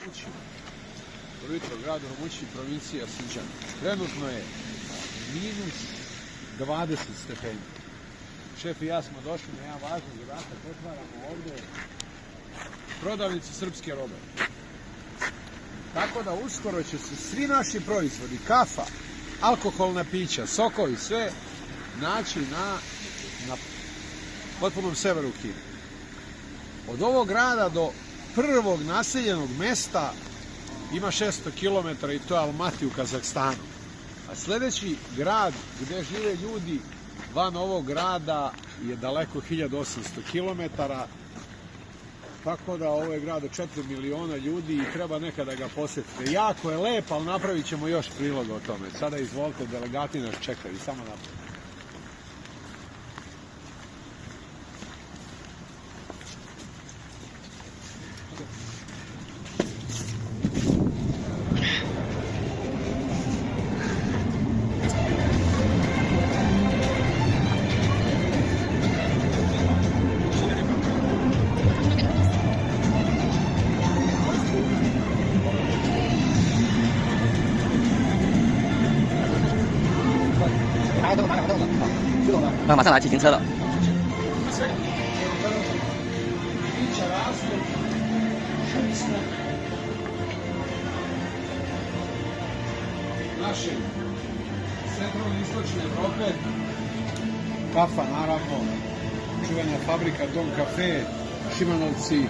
Rumućiju. Dobro jutro, grad u Rumućiji, provincija Sinđan. Trenutno je minus 20 stepeni. Šef i ja smo došli na jedan važan zadatak, otvaramo ovdje prodavnicu srpske robe. Tako da uskoro će se svi naši proizvodi, kafa, alkoholna pića, sokovi, sve naći na potpunom severu Kine. Od ovog grada do prvog naseljenog mesta ima 600 km i to je Almaty u Kazahstanu. A sljedeći grad gdje žive ljudi van ovog grada je daleko 1800 km. Tako da ovo je grad od 4 miliona ljudi i treba nekada ga posjetiti. Jako je lep, ali napravit ćemo još prilog o tome. Sada izvolite, delegati nas čekaju, samo napravite.马上来骑行车了。Naše centralne istočne Evrope, kafa naravno, čuvena fabrika Dom Cafe, Šimanovci,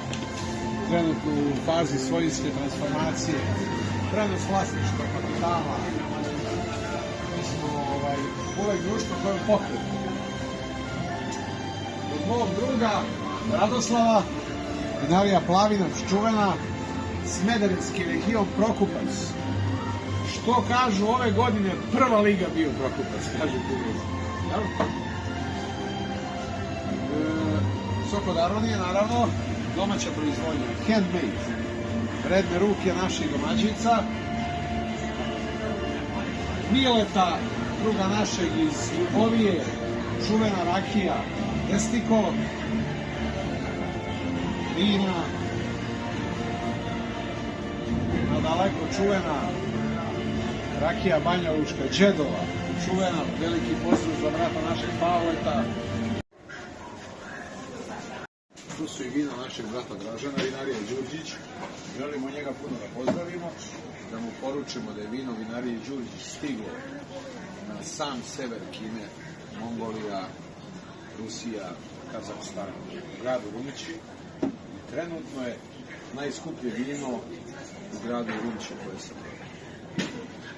trenutno u fazi svojinske transformacije, prenos vlasništva kapitala. Mi smo uvek društvo koje je pokretno. Od mog druga Radoslava, vinarija Plavinac čuvena, Smederevski region Prokupac. Što kažu ove godine prva liga bio Prokupac, kažu Kugović. Sok od aronije, naravno, domaća proizvodnja, handmade, redne ruke naših domaćica. Mileta, druga našeg iz Ljubovije, čuvena rakija, Destiko, vina, nadaleko čuvena rakija Banja Lučka, Đedova, čuvena, veliki pozdrav za brata našeg Pavleta. Tu su i vina našeg brata Dražana, vinarija Đurđić. Želimo njega puno da pozdravimo, da mu poručimo da je vino vinarije Đurđić stiglo na sam sever Kine, Mongolija, Rusija, Kazahstan, grad u Rumućiji. I trenutno je najskuplje vino u gradu Rumućiji koje sam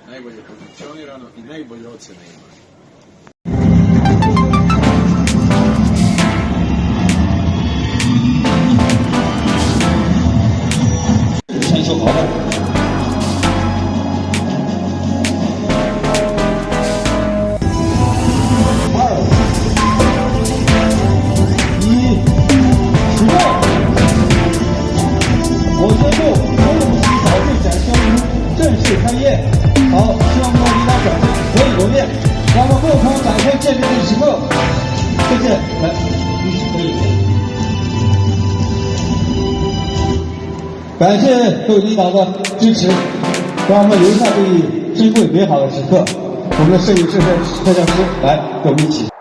najbolje pozicionirano i najbolje ocene ima.开业，好，希望各位领导表现可以留恋，让我们共同展开见面的时刻。谢谢，来，可以。感谢各位领导的支持，让我们留下这一珍贵美好的时刻。我们的摄影师和摄像师来，跟我们一起。